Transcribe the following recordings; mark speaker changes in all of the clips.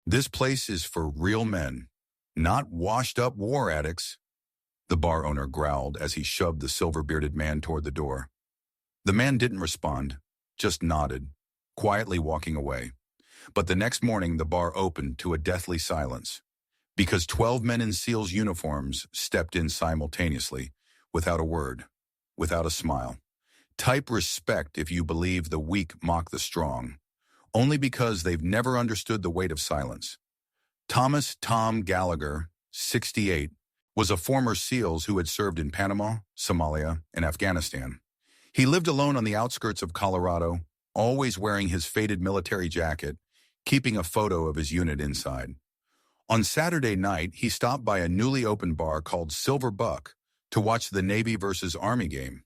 Speaker 1: This place is for real men, not washed-up war addicts, the bar owner growled as he shoved the silver-bearded man toward the door. The man didn't respond, just nodded, quietly walking away. But the next morning the bar opened to a deathly silence, because 12 men in SEALs uniforms stepped in simultaneously, without a word, without a smile. Type respect if you believe the weak mock the strong, only because they've never understood the weight of silence. Thomas "Tom" Gallagher, 68, was a former SEALs who had served in Panama, Somalia, and Afghanistan. He lived alone on the outskirts of Colorado, always wearing his faded military jacket, keeping a photo of his unit inside. On Saturday night, he stopped by a newly opened bar called Silver Buck to watch the Navy versus Army game,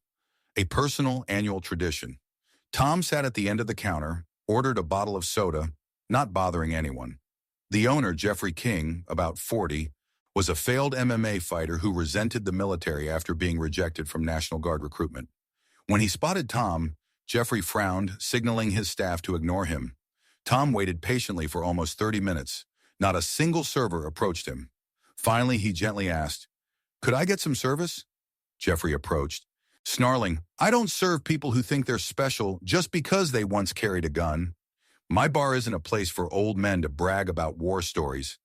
Speaker 1: a personal annual tradition. Tom sat at the end of the counter, ordered a bottle of soda, not bothering anyone. The owner, Jeffrey King, about 40, was a failed MMA fighter who resented the military after being rejected from National Guard recruitment. When he spotted Tom, Jeffrey frowned, signaling his staff to ignore him. Tom waited patiently for almost 30 minutes. Not a single server approached him. Finally, he gently asked, "Could I get some service?" Jeffrey approached, snarling, "I don't serve people who think they're special just because they once carried a gun. My bar isn't a place for old men to brag about war stories."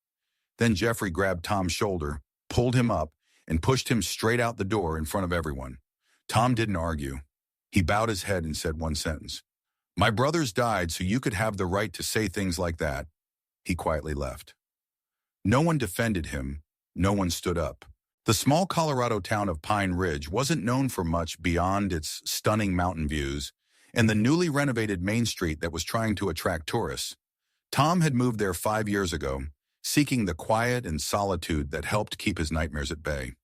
Speaker 1: Then Jeffrey grabbed Tom's shoulder, pulled him up, and pushed him straight out the door in front of everyone. Tom didn't argue. He bowed his head and said one sentence, "My brothers died so you could have the right to say things like that." He quietly left. No one defended him. No one stood up. The small Colorado town of Pine Ridge wasn't known for much beyond its stunning mountain views and the newly renovated Main Street that was trying to attract tourists. Tom had moved there 5 years ago, seeking the quiet and solitude that helped keep his nightmares at bay.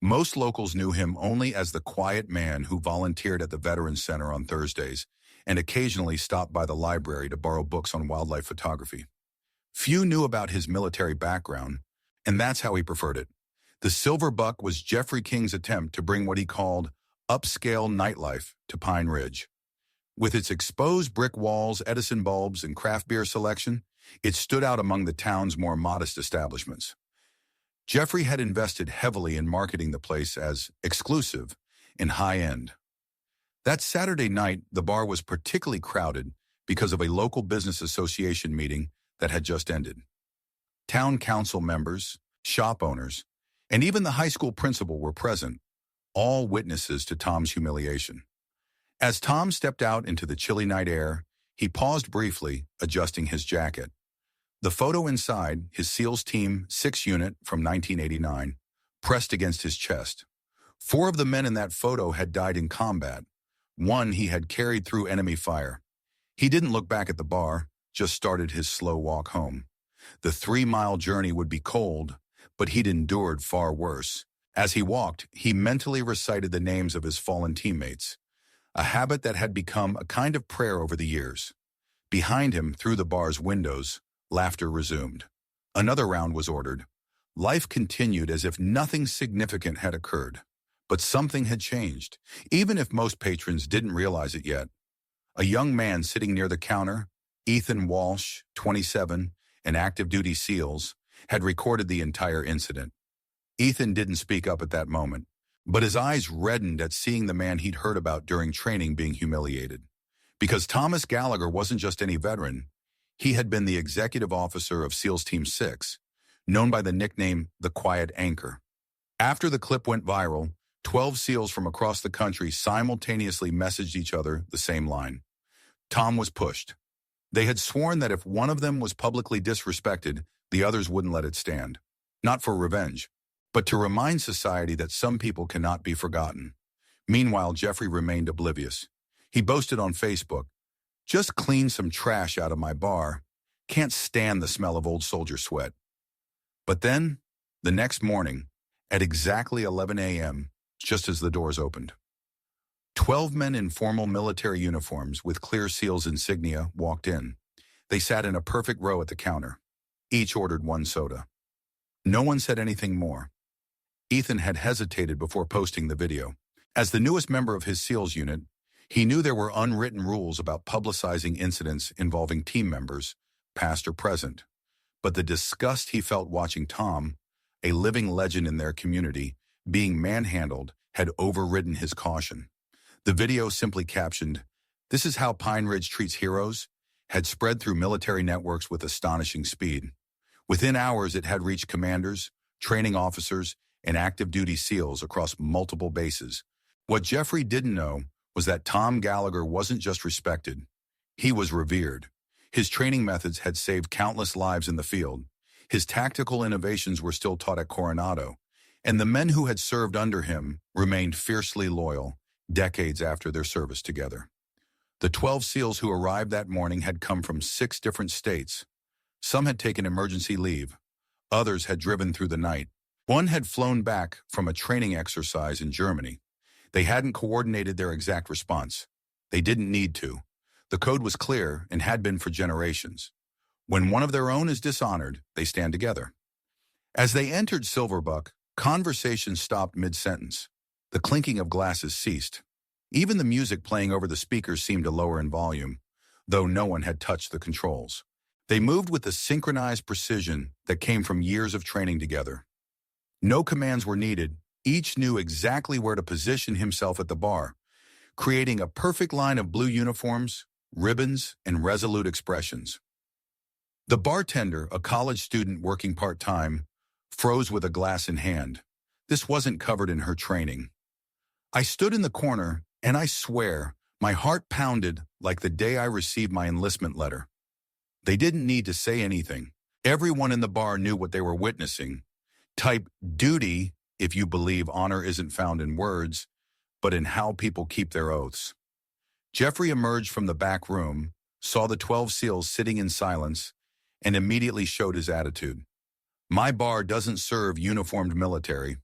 Speaker 1: Most locals knew him only as the quiet man who volunteered at the Veterans Center on Thursdays and occasionally stopped by the library to borrow books on wildlife photography. Few knew about his military background, and that's how he preferred it. The Silver Buck was Jeffrey King's attempt to bring what he called upscale nightlife to Pine Ridge. With its exposed brick walls, Edison bulbs, and craft beer selection, it stood out among the town's more modest establishments. Jeffrey had invested heavily in marketing the place as exclusive and high-end. That Saturday night, the bar was particularly crowded because of a local business association meeting that had just ended. Town council members, shop owners, and even the high school principal were present, all witnesses to Tom's humiliation. As Tom stepped out into the chilly night air, he paused briefly, adjusting his jacket. The photo inside, his SEALs Team 6 unit from 1989, pressed against his chest. 4 of the men in that photo had died in combat. 1 he had carried through enemy fire. He didn't look back at the bar, just started his slow walk home. The 3-mile journey would be cold, but he'd endured far worse. As he walked, he mentally recited the names of his fallen teammates, a habit that had become a kind of prayer over the years. Behind him, through the bar's windows, laughter resumed. Another round was ordered. Life continued as if nothing significant had occurred. But something had changed, even if most patrons didn't realize it yet. A young man sitting near the counter, Ethan Walsh, 27, an active-duty SEALs, had recorded the entire incident. Ethan didn't speak up at that moment, but his eyes reddened at seeing the man he'd heard about during training being humiliated. Because Thomas Gallagher wasn't just any veteran, he had been the executive officer of SEALs Team 6, known by the nickname the Quiet Anchor. After the clip went viral, 12 SEALs from across the country simultaneously messaged each other the same line. Tom was pushed. They had sworn that if one of them was publicly disrespected, the others wouldn't let it stand. Not for revenge, but to remind society that some people cannot be forgotten. Meanwhile, Jeffrey remained oblivious. He boasted on Facebook, "Just cleaned some trash out of my bar. Can't stand the smell of old soldier sweat." But then, the next morning, at exactly 11 a.m., just as the doors opened, 12 men in formal military uniforms with clear SEALs insignia walked in. They sat in a perfect row at the counter. Each ordered 1 soda. No one said anything more. Ethan had hesitated before posting the video. As the newest member of his SEALs unit, he knew there were unwritten rules about publicizing incidents involving team members, past or present. but the disgust he felt watching Tom, a living legend in their community, being manhandled had overridden his caution. The video simply captioned, "This is how Pine Ridge treats heroes," had spread through military networks with astonishing speed. Within hours, it had reached commanders, training officers, and active duty SEALs across multiple bases. What Jeffrey didn't know was that Tom Gallagher wasn't just respected, he was revered. His training methods had saved countless lives in the field. His tactical innovations were still taught at Coronado, and the men who had served under him remained fiercely loyal decades after their service together. The 12 SEALs who arrived that morning had come from 6 different states. Some had taken emergency leave. Others had driven through the night. One had flown back from a training exercise in Germany. They hadn't coordinated their exact response. They didn't need to. The code was clear and had been for generations. When one of their own is dishonored, they stand together. As they entered Silverbuck, conversation stopped mid-sentence. The clinking of glasses ceased. Even the music playing over the speakers seemed to lower in volume, though no one had touched the controls. They moved with the synchronized precision that came from years of training together. No commands were needed. Each knew exactly where to position himself at the bar, creating a perfect line of blue uniforms, ribbons, and resolute expressions. The bartender, a college student working part-time, froze with a glass in hand. This wasn't covered in her training. I stood in the corner, and I swear, my heart pounded like the day I received my enlistment letter. They didn't need to say anything. Everyone in the bar knew what they were witnessing. Type duty if you believe honor isn't found in words, but in how people keep their oaths. Jeffrey emerged from the back room, saw the 12 SEALs sitting in silence, and immediately showed his attitude. "My bar doesn't serve uniformed military.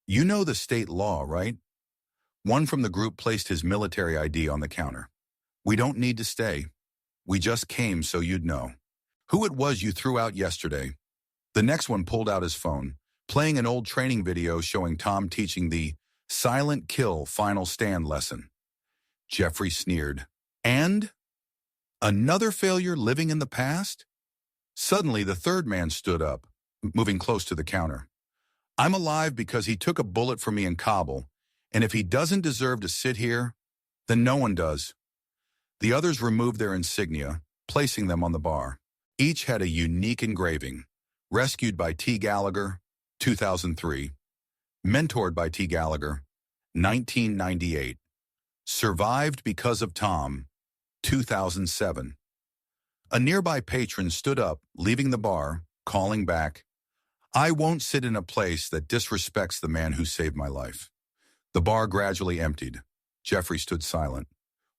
Speaker 1: You know the state law, right?" One from the group placed his military ID on the counter. "We don't need to stay. We just came so you'd know who it was you threw out yesterday." The next one pulled out his phone, playing an old training video showing Tom teaching the silent kill final stand lesson. Jeffrey sneered. "And? Another failure living in the past?" Suddenly, the third man stood up, moving close to the counter. "I'm alive because he took a bullet for me in Kabul, and if he doesn't deserve to sit here, then no one does." The others removed their insignia, placing them on the bar. Each had a unique engraving. Rescued by T. Gallagher, 2003. Mentored by T. Gallagher, 1998. Survived because of Tom, 2007. A nearby patron stood up, leaving the bar, calling back, "I won't sit in a place that disrespects the man who saved my life." The bar gradually emptied. Jeffrey stood silent.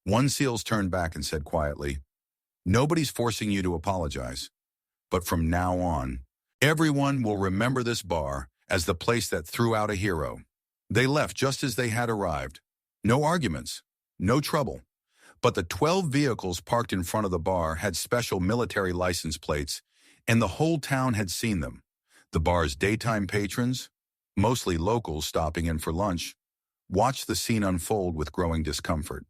Speaker 1: One SEALs turned back and said quietly, "Nobody's forcing you to apologize. But from now on, everyone will remember this bar as the place that threw out a hero." They left just as they had arrived. No arguments, no trouble. But the 12 vehicles parked in front of the bar had special military license plates, and the whole town had seen them. The bar's daytime patrons, mostly locals stopping in for lunch, watched the scene unfold with growing discomfort.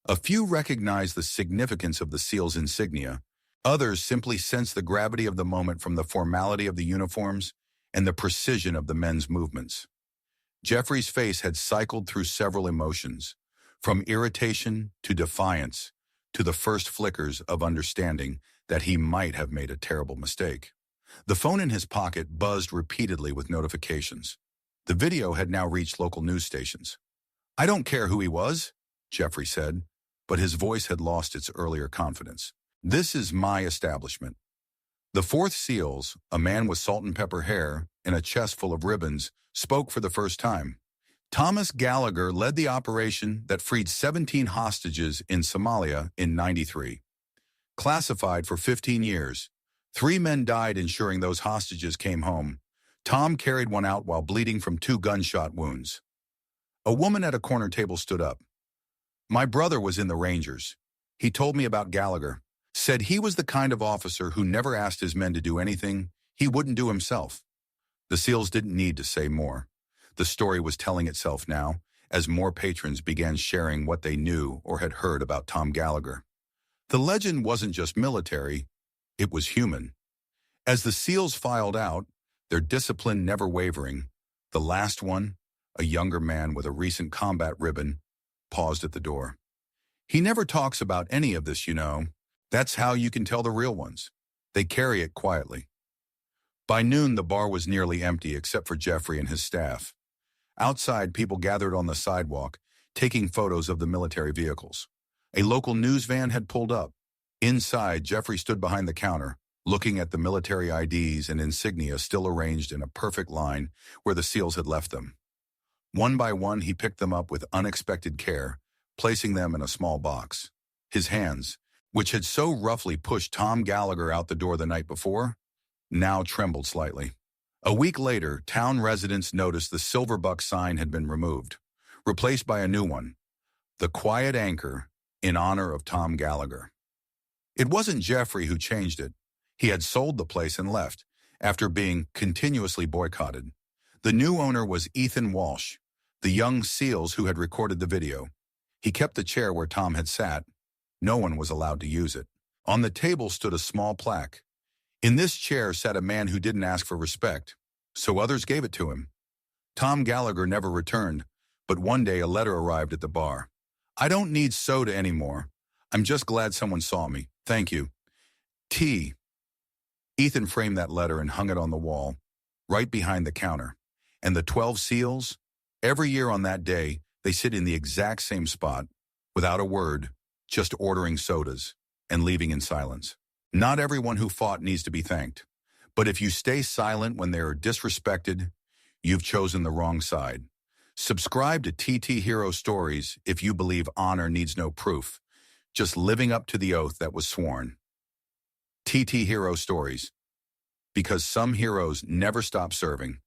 Speaker 1: A few recognized the significance of the SEAL's insignia. Others simply sensed the gravity of the moment from the formality of the uniforms and the precision of the men's movements. Jeffrey's face had cycled through several emotions, from irritation to defiance to the first flickers of understanding that he might have made a terrible mistake. The phone in his pocket buzzed repeatedly with notifications. The video had now reached local news stations. "I don't care who he was," Jeffrey said, but his voice had lost its earlier confidence. "This is my establishment." The fourth SEALs, a man with salt and pepper hair and a chest full of ribbons, spoke for the first time. Thomas Gallagher led the operation that freed 17 hostages in Somalia in '93. Classified for 15 years, 3 men died ensuring those hostages came home. Tom carried one out while bleeding from 2 gunshot wounds. A woman at a corner table stood up. "My brother was in the Rangers. He told me about Gallagher. Said he was the kind of officer who never asked his men to do anything he wouldn't do himself." The SEALs didn't need to say more. The story was telling itself now, as more patrons began sharing what they knew or had heard about Tom Gallagher. The legend wasn't just military, it was human. As the SEALs filed out, their discipline never wavering, the last one, a younger man with a recent combat ribbon, paused at the door. He never talks about any of this, you know. That's how you can tell the real ones. They carry it quietly. By noon, the bar was nearly empty except for Jeffrey and his staff. Outside, people gathered on the sidewalk, taking photos of the military vehicles. A local news van had pulled up. Inside, Jeffrey stood behind the counter, looking at the military IDs and insignia still arranged in a perfect line where the SEALs had left them. One by one, he picked them up with unexpected care, placing them in a small box. His hands, which had so roughly pushed Tom Gallagher out the door the night before, now trembled slightly. A week later, town residents noticed the Silverbuck sign had been removed, replaced by a new one, the Quiet Anchor, in honor of Tom Gallagher. It wasn't Jeffrey who changed it. He had sold the place and left, after being continuously boycotted. The new owner was Ethan Walsh, the young SEALs who had recorded the video. He kept the chair where Tom had sat. No one was allowed to use it. On the table stood a small plaque. In this chair sat a man who didn't ask for respect, so others gave it to him. Tom Gallagher never returned, but one day a letter arrived at the bar. "I don't need soda anymore. I'm just glad someone saw me. Thank you. T." Ethan framed that letter and hung it on the wall, right behind the counter. And the 12 SEALs? Every year on that day, they sit in the exact same spot, without a word, just ordering sodas and leaving in silence. Not everyone who fought needs to be thanked. But if you stay silent when they are disrespected, you've chosen the wrong side. Subscribe to TT Hero Stories if you believe honor needs no proof, just living up to the oath that was sworn. TT Hero Stories, because some heroes never stop serving.